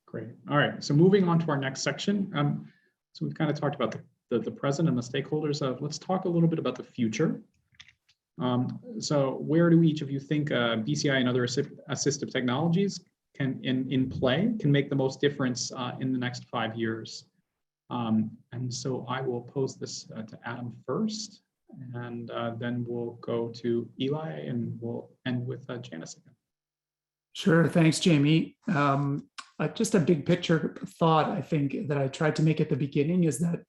Great. All right. So moving on to our next section. So we've kind of talked about the present and the stakeholders. Let's talk a little bit about the future. So where do each of you think BCI and other assistive technologies in play can make the most difference in the next 5 years? And so I will pose this to Adam first, and then we'll go to Eli, and we'll end with Janice again. Sure. Thanks, Jamie. Just a big picture thought, I think, that I tried to make at the beginning is that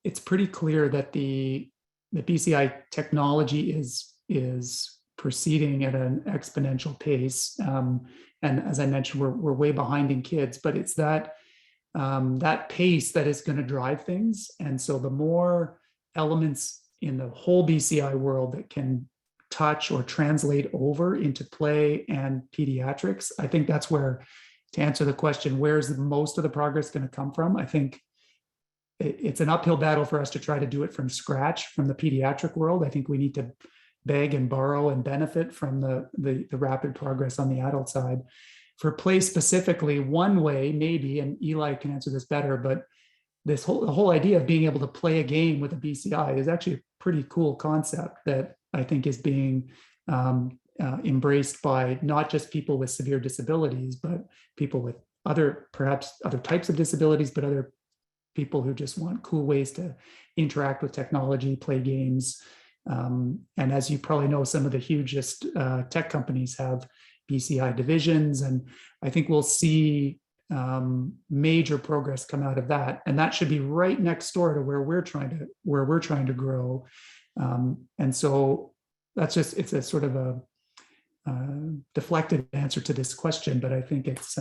it's pretty clear that the BCI technology is proceeding at an exponential pace. And as I mentioned, we're way behind in kids, but it's that pace that is going to drive things. And so the more elements in the whole BCI world that can touch or translate over into play and pediatrics, I think that's where, to answer the question, where's most of the progress going to come from? I think it's an uphill battle for us to try to do it from scratch from the pediatric world. I think we need to beg and borrow and benefit from the rapid progress on the adult side. For play specifically, one way maybe, and Eli can answer this better, but the whole idea of being able to play a game with a BCI is actually a pretty cool concept that I think is being embraced by not just people with severe disabilities, but people with perhaps other types of disabilities, but other people who just want cool ways to interact with technology, play games. And as you probably know, some of the hugest tech companies have BCI divisions, and I think we'll see major progress come out of that. And that should be right next door to where we're trying to grow. And so it's a sort of a deflected answer to this question, but I think it's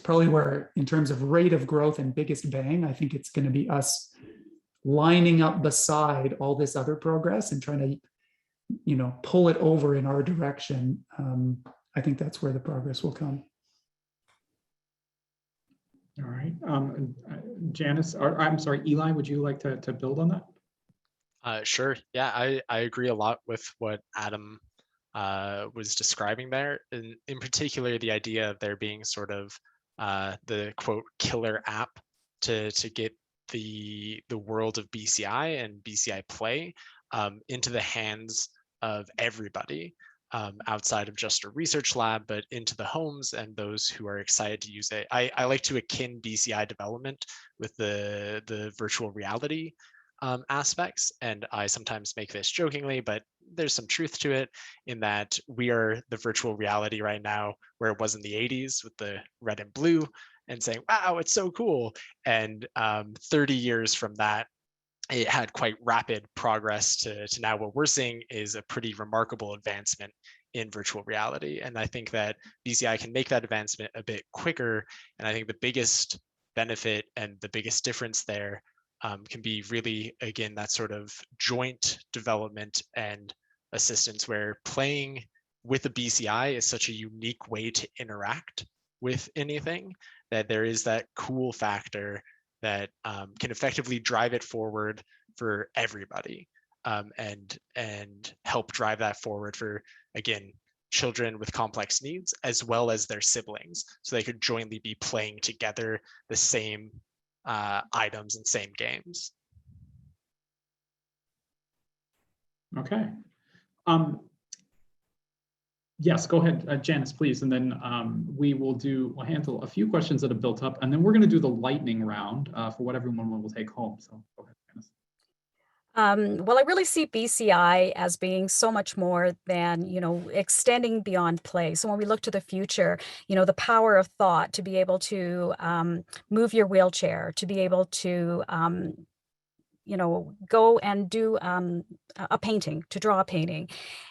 probably where, in terms of rate of growth and biggest bang, I think it's going to be us lining up beside all this other progress and trying to, pull it over in our direction. I think that's where the progress will come. All right. Janice, or I'm sorry, Eli, would you like to build on that? Sure. Yeah, I agree a lot with what Adam was describing there, and in particular, the idea of there being sort of the quote killer app to get the world of BCI and BCI Play into the hands of everybody, outside of just a research lab, but into the homes and those who are excited to use it. I like to akin BCI development with the virtual reality aspects, and I sometimes make this jokingly, but there's some truth to it in that we are the virtual reality right now where it was in the 80s with the red and blue and saying, wow, it's so cool. And 30 years from that, it had quite rapid progress to now what we're seeing is a pretty remarkable advancement in virtual reality. And I think that BCI can make that advancement a bit quicker. And I think the biggest benefit and the biggest difference there can be really, again, that sort of joint development and assistance where playing with a BCI is such a unique way to interact with anything that there is that cool factor that can effectively drive it forward for everybody, and help drive that forward for, again, children with complex needs as well as their siblings, so they could jointly be playing together the same items and same games. Okay. Yes, go ahead, Janice, please. And then we'll handle a few questions that have built up, and then we're going to do the lightning round for what everyone will take home. So go ahead, Janice. Well, I really see BCI as being so much more than, extending beyond play. So when we look to the future, the power of thought to be able to move your wheelchair, to be able to go and do a painting, to draw a painting,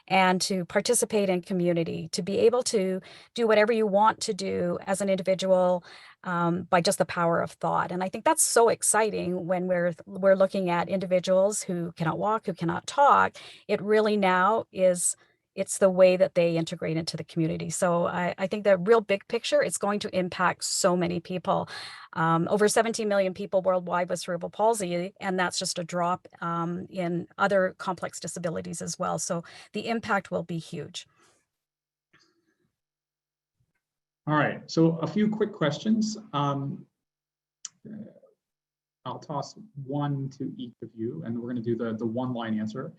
and to participate in community, to be able to do whatever you want to do as an individual by just the power of thought. And I think that's so exciting when we're looking at individuals who cannot walk, who cannot talk. It really now it's the way that they integrate into the community. So I think the real big picture is going to impact so many people. Over 17 million people worldwide with cerebral palsy, and that's just a drop in other complex disabilities as well. So the impact will be huge. All right, so a few quick questions. I'll toss one to each of you, and we're going to do the one-line answer.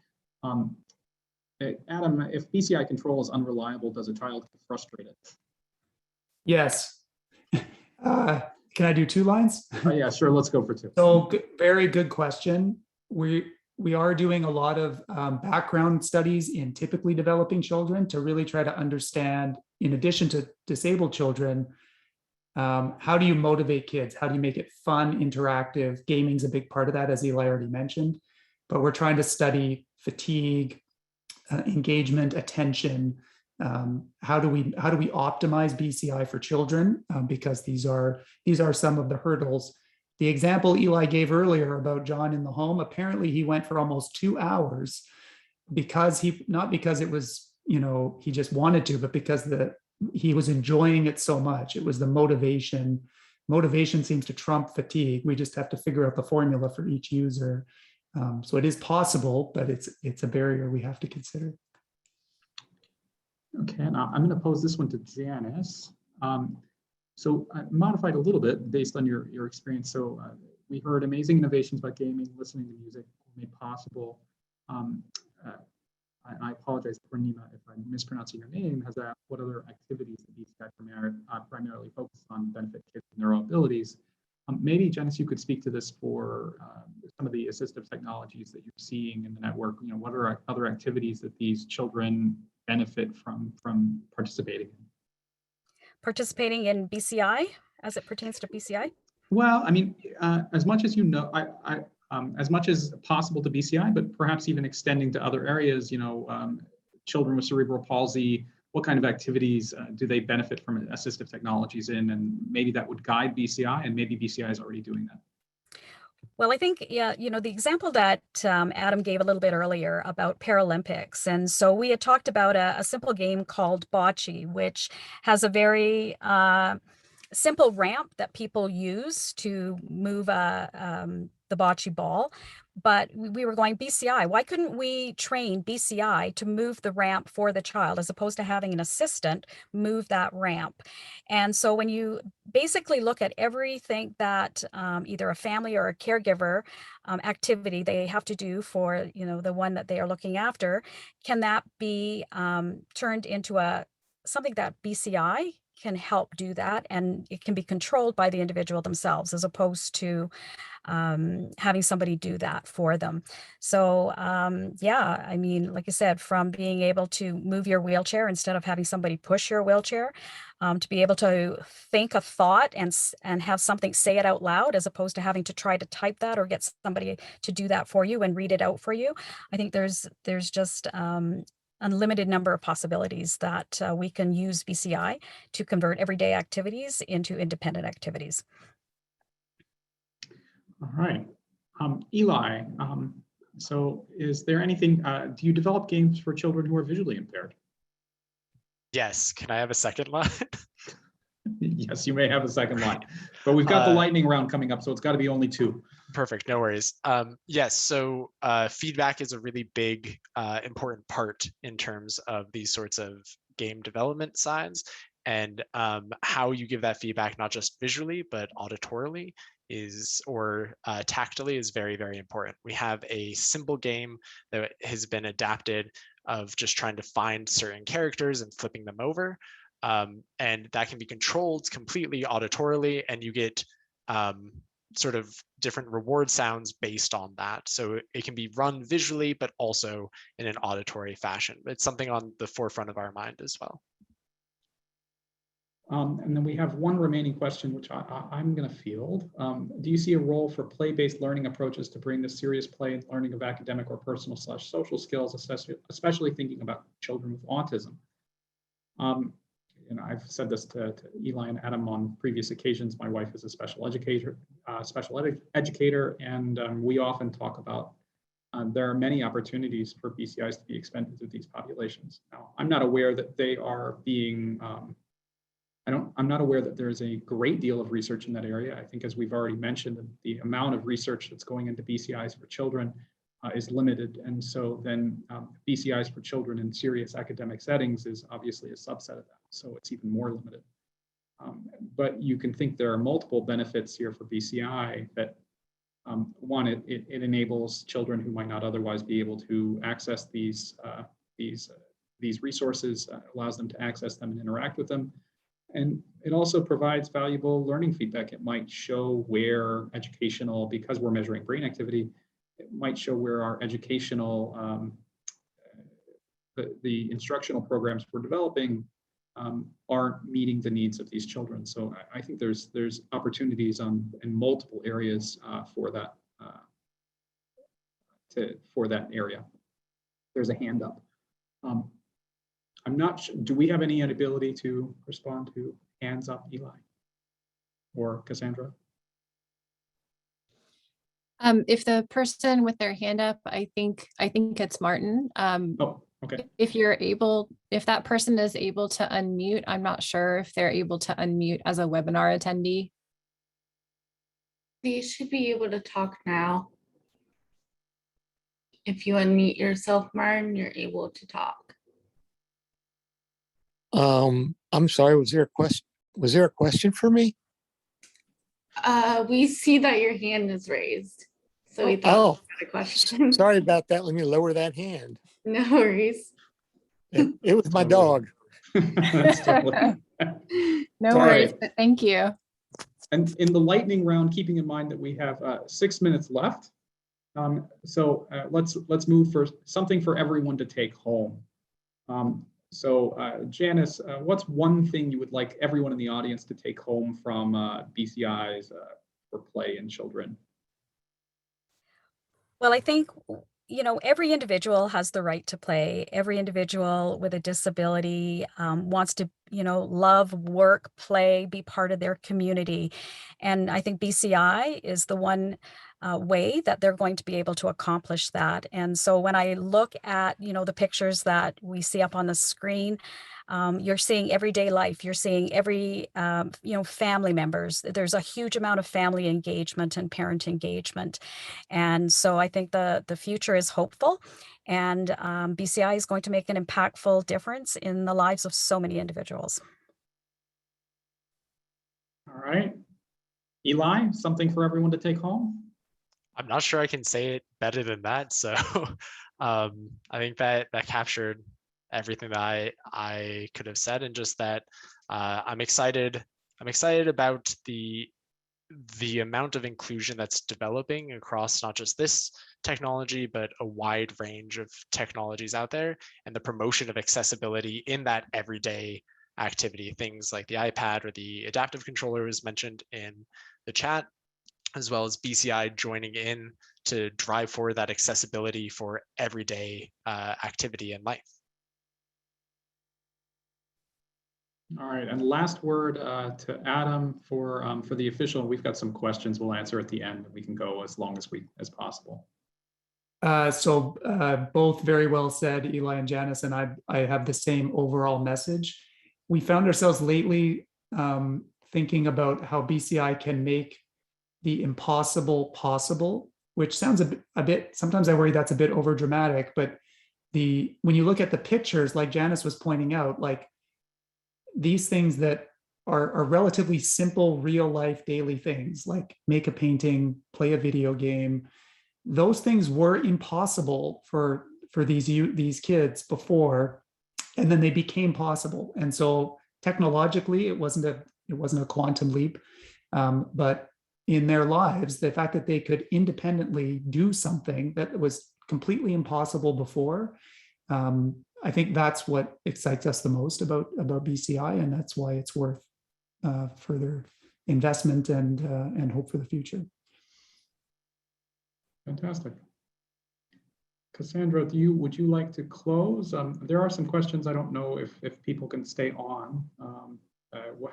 Adam, if BCI control is unreliable, does a child get frustrated? Yes. Can I do 2 lines? Yeah, sure. Let's go for 2. So very good question. We are doing a lot of background studies in typically developing children to really try to understand, in addition to disabled children, how do you motivate kids? How do you make it fun, interactive? Gaming's a big part of that, as Eli already mentioned. But we're trying to study fatigue, engagement, attention. How do we optimize BCI for children? Because these are some of the hurdles. The example Eli gave earlier about John in the home, apparently he went for almost 2 hours because not because it was, he just wanted to, but because he was enjoying it so much. It was the motivation. Motivation seems to trump fatigue. We just have to figure out the formula for each user. So it is possible, but it's a barrier we have to consider. Okay, now I'm going to pose this one to Janice. So I modified a little bit based on your experience. So we heard amazing innovations about gaming, listening to music made possible. I apologize, Purnima, if I'm mispronouncing your name. Has that what other activities that BCI primarily focused on benefit kids with neuro abilities? Maybe Janice, you could speak to this for some of the assistive technologies that you're seeing in the network. What are other activities that these children benefit from participating in? Participating in BCI as it pertains to BCI? Well, I mean, as much as as much as possible to BCI, but perhaps even extending to other areas. Children with cerebral palsy. What kind of activities do they benefit from assistive technologies in? And maybe that would guide BCI, and maybe BCI is already doing that. Well, I think, the example that Adam gave a little bit earlier about Paralympics. And so we had talked about a simple game called Bocce, which has a very simple ramp that people use to move the bocce ball. But we were going, BCI, why couldn't we train BCI to move the ramp for the child as opposed to having an assistant move that ramp? And so when you basically look at everything that either a family or a caregiver activity they have to do for, the one that they are looking after, can that be turned into something that BCI can help do that, and it can be controlled by the individual themselves as opposed to having somebody do that for them. So yeah, I mean, like I said, from being able to move your wheelchair instead of having somebody push your wheelchair, to be able to think a thought and have something, say it out loud, as opposed to having to try to type that or get somebody to do that for you and read it out for you. I think there's just unlimited number of possibilities that we can use BCI to convert everyday activities into independent activities. All right. Eli, so is there anything, do you develop games for children who are visually impaired? Yes, can I have a second line? Yes, you may have a second line, but we've got the lightning round coming up, so it's got to be only 2. Perfect, no worries. Yes, so feedback is a really big, important part in terms of these sorts of game development sides, and how you give that feedback, not just visually, but auditorily or tactily is very, very important. We have a simple game that has been adapted of just trying to find certain characters and flipping them over. And that can be controlled completely auditorily, and you get sort of different reward sounds based on that. So it can be run visually, but also in an auditory fashion. It's something on the forefront of our mind as well. And then we have one remaining question, which I'm going to field. Do you see a role for play-based learning approaches to bring the serious play and learning of academic or personal/social skills, especially thinking about children with autism? I've said this to Eli and Adam on previous occasions. My wife is a special educator, and we often talk about there are many opportunities for BCIs to be expended to these populations. Now, I'm not aware that they are being I'm not aware that there is a great deal of research in that area. I think, as we've already mentioned, the amount of research that's going into BCIs for children is limited. And so then BCIs for children in serious academic settings is obviously a subset of that. So it's even more limited. But you can think there are multiple benefits here for BCI that one, it enables children who might not otherwise be able to access these resources, allows them to access them and interact with them. And it also provides valuable learning feedback. It might show where educational, because we're measuring brain activity, it might show where our educational, the instructional programs we're developing aren't meeting the needs of these children. So I think there's opportunities in multiple areas for that area. There's a hand up. I'm not sure, do we have any ability to respond to hands up, Eli or Cassandra? If the person with their hand up, I think it's Martin. Oh, okay. If that person is able to unmute, I'm not sure if they're able to unmute as a webinar attendee. You should be able to talk now. If you unmute yourself, Martin, you're able to talk. I'm sorry, was there a question for me? We see that your hand is raised. So we thought you had a question. Sorry about that. Let me lower that hand. No worries. It was my dog. No worries, but thank you. And in the lightning round, keeping in mind that we have 6 minutes left. So let's move for something for everyone to take home. So Janice, what's one thing you would like everyone in the audience to take home from BCIs for play and children? Well, I think, every individual has the right to play. Every individual with a disability wants to, love, work, play, be part of their community. And I think BCI is the one way that they're going to be able to accomplish that. And so when I look at, the pictures that we see up on the screen, You're seeing everyday life. You're seeing every, family members. There's a huge amount of family engagement and parent engagement. And so I think the future is hopeful, and BCI is going to make an impactful difference in the lives of so many individuals. All right. Eli, something for everyone to take home? I'm not sure I can say it better than that. So I think that captured everything that I could have said, and just that I'm excited about the amount of inclusion that's developing across not just this technology, but a wide range of technologies out there, and the promotion of accessibility in that everyday activity. Things like the iPad or the adaptive controller was mentioned in the chat, as well as BCI joining in to drive forward that accessibility for everyday activity in life. All right, and last word to Adam for the official. We've got some questions we'll answer at the end. We can go as long as possible. Both very well said, Eli and Janice, and I have the same overall message. We found ourselves lately thinking about how BCI can make the impossible possible, which sounds a bit, sometimes I worry that's a bit over dramatic, but when you look at the pictures, like Janice was pointing out, like these things that are relatively simple, real life daily things, like make a painting, play a video game, those things were impossible for these kids before, and then they became possible. And so technologically, it wasn't a quantum leap, but in their lives, the fact that they could independently do something that was completely impossible before, I think that's what excites us the most about BCI, and that's why it's worth further investment and hope for the future. Fantastic. Cassandra, would you like to close? There are some questions. I don't know if people can stay on,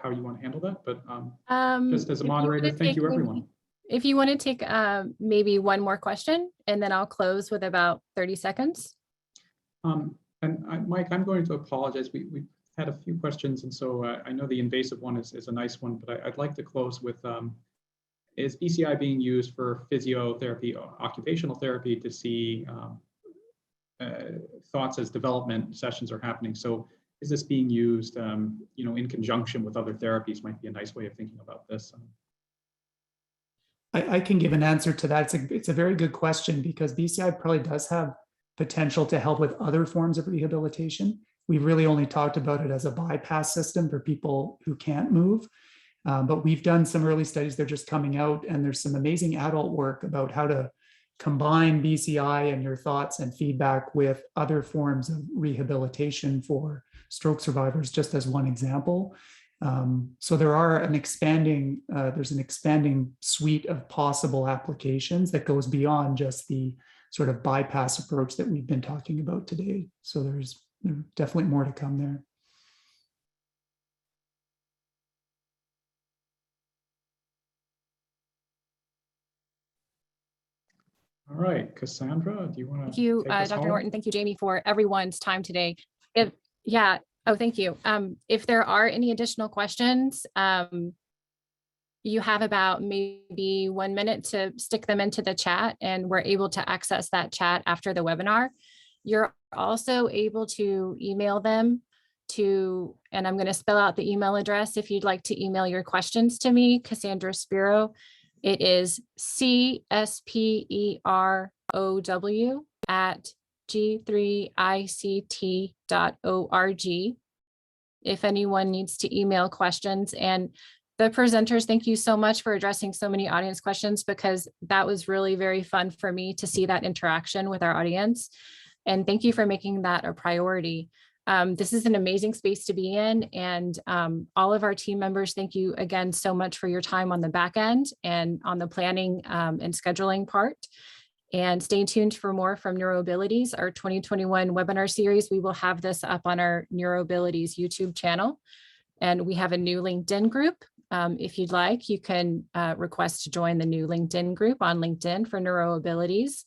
how you want to handle that, but just as a moderator, thank you, everyone. If you want to take maybe one more question, and then I'll close with about 30 seconds. Mike, I'm going to apologize. We've had a few questions, and so I know the invasive one is a nice one, but I'd like to close with, is BCI being used for physiotherapy, occupational therapy, to see thoughts as development sessions are happening? So is this being used, in conjunction with other therapies? Might be a nice way of thinking about this. I can give an answer to that. It's a very good question, because BCI probably does have potential to help with other forms of rehabilitation. We really only talked about it as a bypass system for people who can't move. But we've done some early studies, they're just coming out, and there's some amazing adult work about how to combine BCI and your thoughts and feedback with other forms of rehabilitation for stroke survivors, just as one example. So there's an expanding suite of possible applications that goes beyond just the sort of bypass approach that we've been talking about today. So there's definitely more to come there. All right, Cassandra, do you want to? Thank you, Dr. Norton. Thank you, Jamie, for everyone's time today. Thank you. If there are any additional questions, you have about maybe 1 minute to stick them into the chat, and we're able to access that chat after the webinar. You're also able to email them to, and I'm going to spell out the email address if you'd like to email your questions to me, Cassandra Spiro. It is csperow@g3ict.org. If anyone needs to email questions. And the presenters, thank you so much for addressing so many audience questions, because that was really very fun for me to see that interaction with our audience. And thank you for making that a priority. This is an amazing space to be in, and all of our team members, thank you again so much for your time on the back end and on the planning and scheduling part. And stay tuned for more from NeuroAbilities, our 2021 webinar series. We will have this up on our NeuroAbilities YouTube channel, and we have a new LinkedIn group. If you'd like, you can request to join the new LinkedIn group on LinkedIn for NeuroAbilities.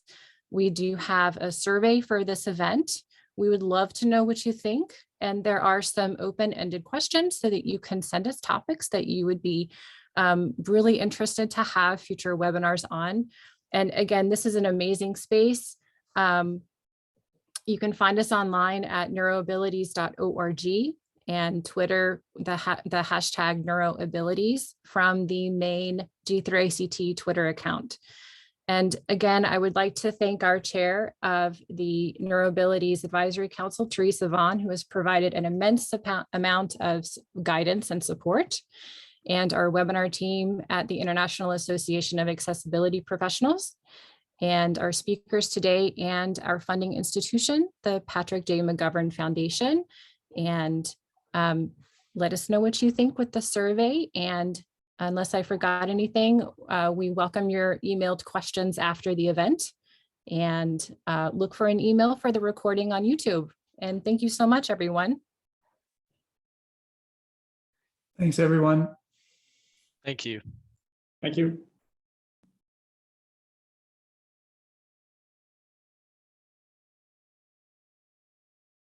We do have a survey for this event. We would love to know what you think, and there are some open-ended questions so that you can send us topics that you would be really interested to have future webinars on. And again, this is an amazing space. You can find us online at neuroabilities.org and Twitter, the hashtag neuroabilities from the main G3ICT Twitter account. And again, I would like to thank our chair of the Neuroabilities Advisory Council, Teresa Vaughn, who has provided an immense amount of guidance and support, and our webinar team at the International Association of Accessibility Professionals, and our speakers today, and our funding institution, the Patrick J. McGovern Foundation. And let us know what you think with the survey. And unless I forgot anything, we welcome your emailed questions after the event, and look for an email for the recording on YouTube. And thank you so much, everyone. Thanks, everyone. Thank you. Thank you.